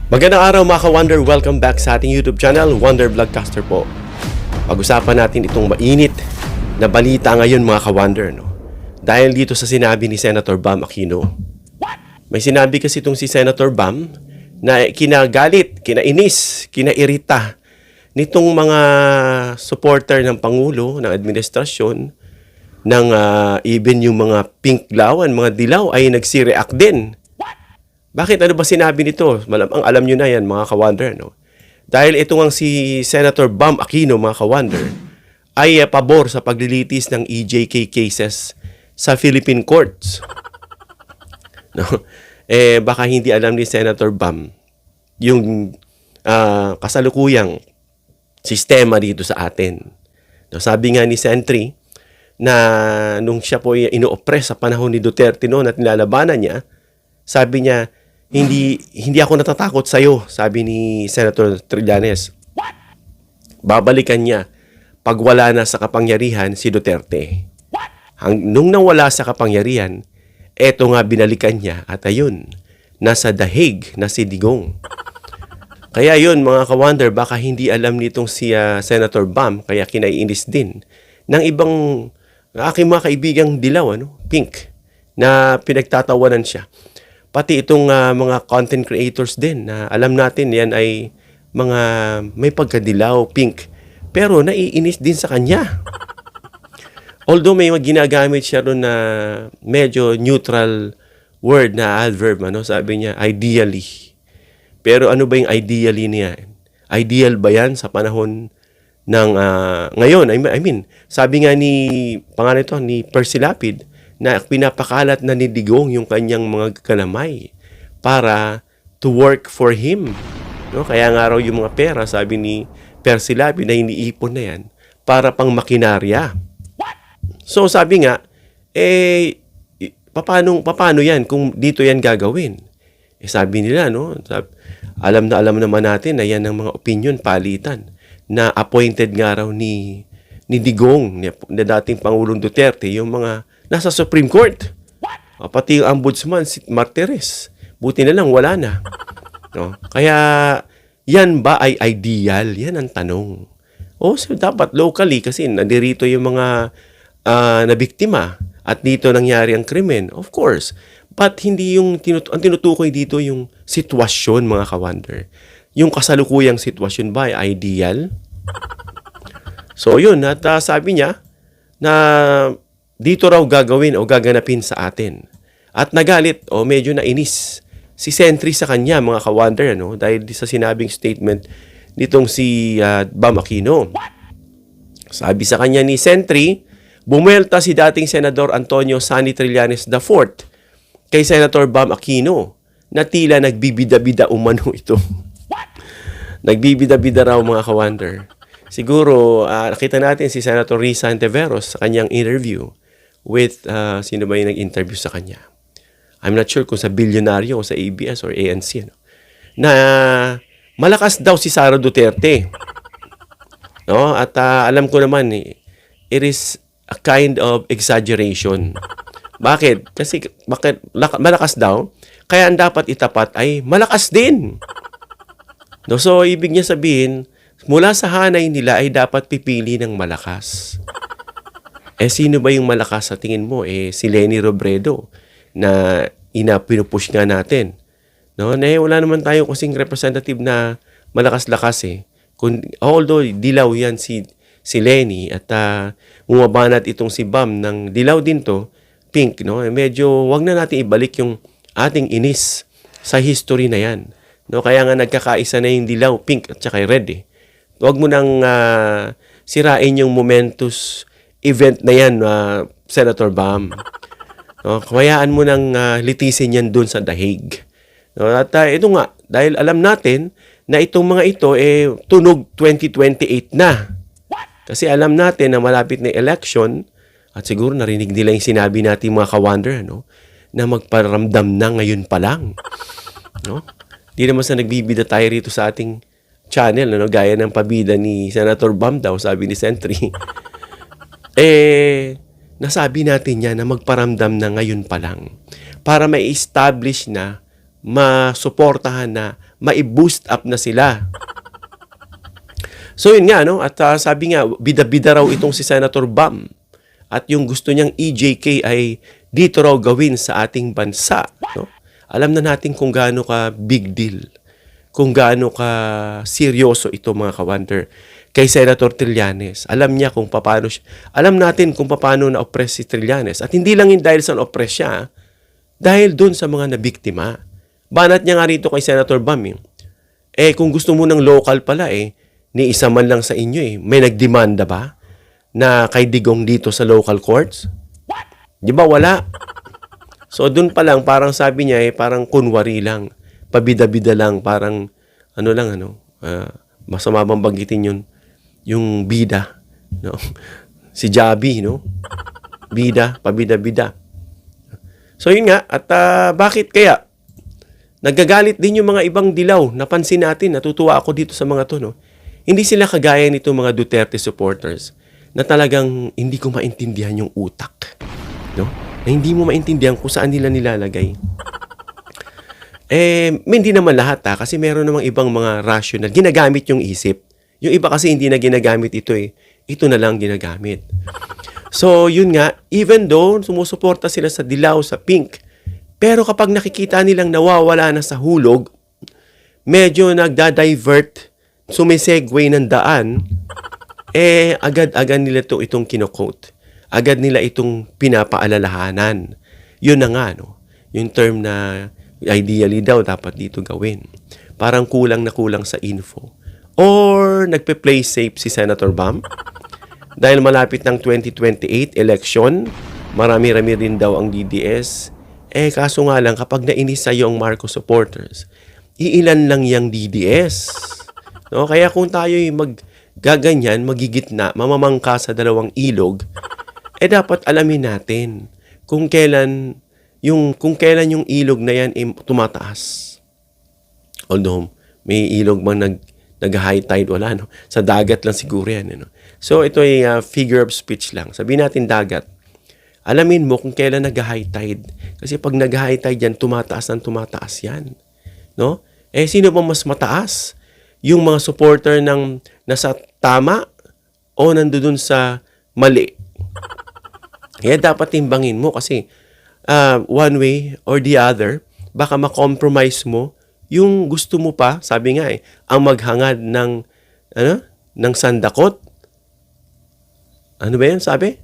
Magandang araw mga ka-Wonder, welcome back sa ating YouTube channel, Wonder Vlogcaster po. Pag-usapan natin itong mainit na balita ngayon mga ka-Wonder, no? Dahil dito sa sinabi ni Senator Bam Aquino. May sinabi kasi itong si Senator Bam na kinagalit, kinainis, kinairita nitong mga supporter ng Pangulo, ng administrasyon, ng even yung mga pink lawan, mga dilaw ay nagsi-react din. Bakit? Ano ba sinabi nito? Malamang alam nyo na yan, mga ka-Wonder, no? Dahil ito ang si Senator Bam Aquino, mga ka-Wonder, ay pabor sa paglilitis ng EJK cases sa Philippine courts. No? Baka hindi alam ni Senator Bam yung kasalukuyang sistema dito sa atin. No, sabi nga ni Sentry na nung siya po ino-oppress sa panahon ni Duterte noon at nilalabanan niya, sabi niya, hindi ako natatakot sa iyo, sabi ni Senator Trillanes. Babalikan niya pag wala na sa kapangyarihan si Duterte. Nung nawala sa kapangyarihan, eto nga binalikan niya at ayun, nasa dahig na si Digong. Kaya yun mga ka-Wonder, baka hindi alam nitong si Senator Bam, kaya kinaiinis din ng ibang aking mga kaibigang dilaw, pink, na pinagtatawanan siya. Pati itong mga content creators din na alam natin yan ay mga may pagkadilaw, pink. Pero naiinis din sa kanya. Although may ginagamit siya ron na medyo neutral word na adverb, sabi niya, ideally. Pero ano ba yung ideally niya? Ideal ba yan sa panahon ng ngayon? I mean, sabi nga ni Percy Lapid, na pinapakalat na ni Digong yung kanyang mga kalamay para to work for him. No? Kaya nga raw yung mga pera, sabi ni Percy Lapid, na iniipon na yan para pang makinarya. So sabi nga, paano yan kung dito yan gagawin? Sabi nila, alam naman natin na yan ang mga opinion, palitan, na appointed nga raw ni Digong, na dating Pangulong Duterte, yung mga nasa Supreme Court. Pati yung ombudsman, si Martires. Buti na lang, wala na. No? Kaya, yan ba ay ideal? Yan ang tanong. So dapat locally, kasi nadirito yung mga nabiktima at dito nangyari ang krimen. Of course. But hindi ang tinutukoy dito yung sitwasyon, mga ka-Wonder. Yung kasalukuyang sitwasyon ba ay ideal? So yun, at sabi niya na dito raw gagawin o gaganapin sa atin. At nagalit o medyo nainis si Sentry sa kanya, mga ka-Wonder, dahil sa sinabing statement nitong si Bam Aquino. Sabi sa kanya ni Sentry, bumuelta si dating Senador Antonio Sani Trillanes IV kay Senator Bam Aquino na tila nagbibida-bida umano ito. Nagbibida-bida raw, mga ka-Wonder. Siguro, nakita natin si Senator Risa Anteveros sa kanyang interview with, sino ba yung nag-interview sa kanya? I'm not sure kung sa Bilyonaryo o sa ABS or ANC. Na malakas daw si Sara Duterte. No? At alam ko naman, it is a kind of exaggeration. Bakit? Kasi malakas daw, kaya ang dapat itapat ay malakas din. No? So, ibig niya sabihin, mula sa hanay nila ay dapat pipili ng malakas. Sino ba yung malakas sa tingin mo? Si Leni Robredo na pinupush nga natin. No? Wala naman tayo kasing representative na malakas-lakas . Although dilaw yan si Leni at bumabanat itong si Bam ng dilaw din to, pink. No? Medyo wag na natin ibalik yung ating inis sa history na yan. No? Kaya nga nagkakaisa na yung dilaw, pink at saka red . Huwag mo nang sirain yung momentous event na yan, Senator Bam. No, kayaan mo nang litisin yan dun sa dahig. No, at ito nga, dahil alam natin na itong mga ito, tunog 2028 na. Kasi alam natin na malapit na election, at siguro narinig nila yung sinabi natin mga ka-Wonder, na magparamdam na ngayon pa lang. No? Di naman sa nagbibida tayo rito sa ating channel, gaya ng pabida ni Senator Bam daw, sabi ni Sentry. Nasabi natin yan na magparamdam na ngayon pa lang para ma-establish na, masuportahan na, mai-boost up na sila. So yun nga, no? At sabi nga, bida-bida raw itong si Senator Bam. At yung gusto niyang EJK ay dito raw gawin sa ating bansa. No? Alam na natin kung gaano ka big deal, kung gaano ka seryoso ito mga ka-wonder kay Senator Trillanes. Alam niya kung paano alam natin kung paano na-oppress si Trillanes. At hindi lang yun dahil sa na-oppress siya, dahil dun sa mga nabiktima. Banat niya nga rito kay Senator Bam. Kung gusto mo ng local pala ni isa man lang sa inyo may nagdemanda ba na kay Digong dito sa local courts? Di ba wala? So dun pa lang parang sabi niya parang kunwari lang, pabida-bida lang, parang masama bang banggitin yun, yung bida, no? Si Jabi, no? Bida, pabida-bida. So yun nga, at bakit kaya nagagalit din yung mga ibang dilaw? Napansin natin, natutuwa ako dito sa mga to, no? Hindi sila kagaya nito mga Duterte supporters na talagang hindi ko maintindihan yung utak, no? Na hindi mo maintindihan kung saan nila nilalagay. Hindi naman lahat kasi meron namang ibang mga rational, ginagamit yung isip. Yung iba kasi hindi na ginagamit ito ito na lang ginagamit. So yun nga, even though sumusuporta sila sa dilaw, sa pink, pero kapag nakikita nilang nawawala na sa hulog, medyo nagda-divert, sumisegue ng daan, agad-agad nila itong kino-quote. Agad nila itong pinapaalalahanan. Yun na nga, no? Yung term na ideally daw dapat dito gawin. Parang kulang na kulang sa info. Or nagpe-play safe si Senator Bam. Dahil malapit ng 2028 election, marami-rami rin daw ang DDS. Kaso nga lang, kapag nainis sa'yo ang Marcos supporters, iilan lang yung DDS. No? Kaya kung tayo'y gaganyan, magigitna, mamamangka sa dalawang ilog, dapat alamin natin kung kailan yung ilog na yan tumataas. Although, may ilog bang nag-high tide? Wala, no? Sa dagat lang siguro yan. No? So, ito ay figure of speech lang. Sabihin natin dagat. Alamin mo kung kailan nag-high tide. Kasi pag nag-high tide yan, tumataas yan. No? Sino ba mas mataas? Yung mga supporter ng nasa tama o nandoon sa mali? Kaya dapat timbangin mo kasi one way or the other, baka ma-compromise mo yung gusto mo pa, sabi nga ang maghangad ng sandakot. Ano ba yan sabi?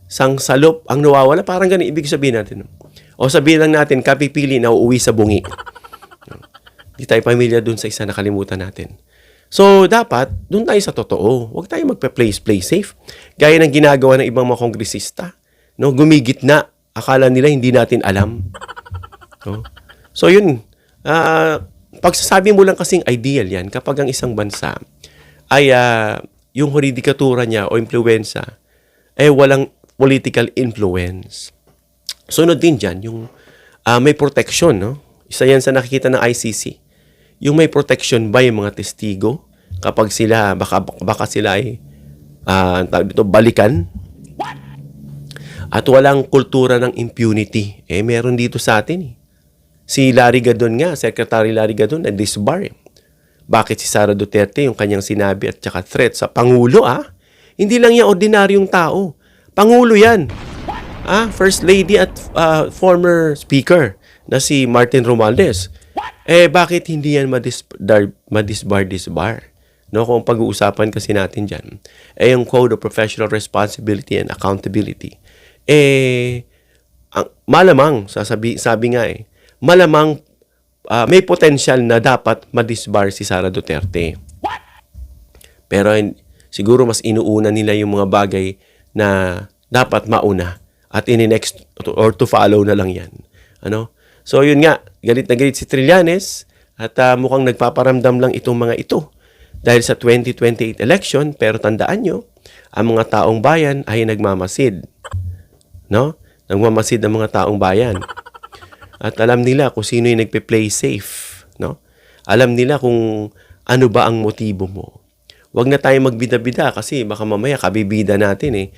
Sangsalop ang nawawala. Parang ganun ibig sabihin natin. O sabihin lang natin, kapipili na uuwi sa bungi. Di tayo pamilya dun sa isa nakalimutan natin. So, dapat, dun tayo sa totoo. Huwag tayo magpe-play safe. Gaya ng ginagawa ng ibang mga kongresista. No, gumigit na. Akala nila hindi natin alam. No? So, yun. Pagsasabi mo lang kasing ideal yan kapag ang isang bansa ay yung huridikatura niya o impluensya walang political influence. Sunod din dyan, yung may protection. No? Isa yan sa nakikita ng ICC. Yung may protection ba yung mga testigo kapag sila, baka sila ay balikan. At walang kultura ng impunity. Meron dito sa atin. Si Larry Gadon nga, Secretary Larry Gadon, na-disbar. Bakit si Sara Duterte, yung kanyang sinabi at saka threat sa Pangulo, Hindi lang yan ordinaryong tao. Pangulo yan. First Lady at former Speaker na si Martin Romualdez. Bakit hindi yan madisbar? No, kung pag-uusapan kasi natin dyan, yung Code of Professional Responsibility and Accountability, malamang, sabi nga malamang may potential na dapat madisbar si Sara Duterte. Pero siguro mas inuuna nila yung mga bagay na dapat mauna at in-next or to follow na lang yan. So yun nga, galit na galit si Trillanes at mukhang nagpaparamdam lang itong mga ito dahil sa 2028 election, pero tandaan nyo, ang mga taong bayan ay nagmamasid. No? Nagmamasid ang mga taong bayan. At alam nila kung sino yung nagpe-play safe. No? Alam nila kung ano ba ang motibo mo. Huwag na tayo magbida-bida kasi baka mamaya kabibida natin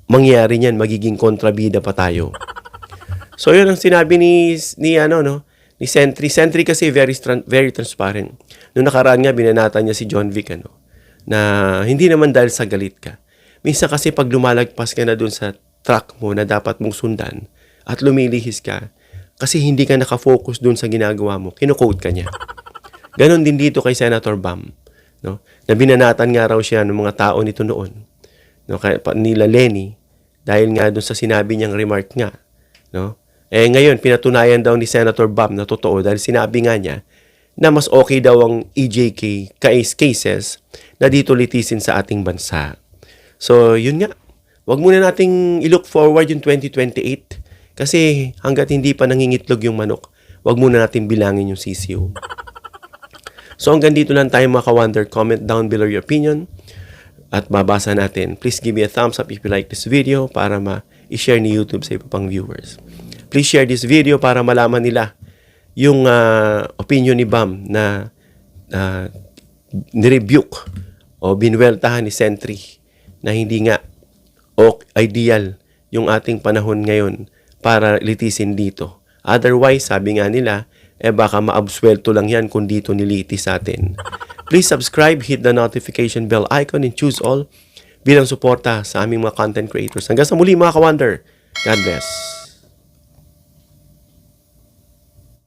mangyari niyan, magiging kontrabida pa tayo. So yun ang sinabi ni ni Sentry. Sentry kasi very transparent. Noong nakaraan nga, binanatan niya si John Vic, na hindi naman dahil sa galit ka. Minsan kasi pag lumalagpas ka na dun sa track mo na dapat mong sundan at lumilihis ka, kasi hindi ka nakafocus dun sa ginagawa mo, kino-quote ka niya. Ganon din dito kay Senator Bam. No? Na binanatan nga raw siya ng mga tao nito noon. No? Nila Lenny, dahil nga dun sa sinabi niyang remark nga. No? Ngayon, pinatunayan daw ni Senator Bam na totoo dahil sinabi nga niya na mas okay daw ang EJK cases na dito litisin sa ating bansa. So, yun nga. Huwag muna nating i-look forward yung 2028 kasi hanggat hindi pa nangingitlog yung manok, huwag muna nating bilangin yung sisiw. So, hanggang dito lang tayo mga ka-wonder. Comment down below your opinion at babasa natin. Please give me a thumbs up if you like this video para ma-share ni YouTube sa iba pang viewers. Please share this video para malaman nila yung opinion ni Bam na nirebuke o binweltahan ni Sentry na hindi nga ideal yung ating panahon ngayon para litisin dito. Otherwise, sabi nga nila, baka maabswelto lang yan kung dito nilitis sa atin. Please subscribe, hit the notification bell icon and choose all bilang suporta sa aming mga content creators. Hanggang sa muli mga ka-wonder. God bless.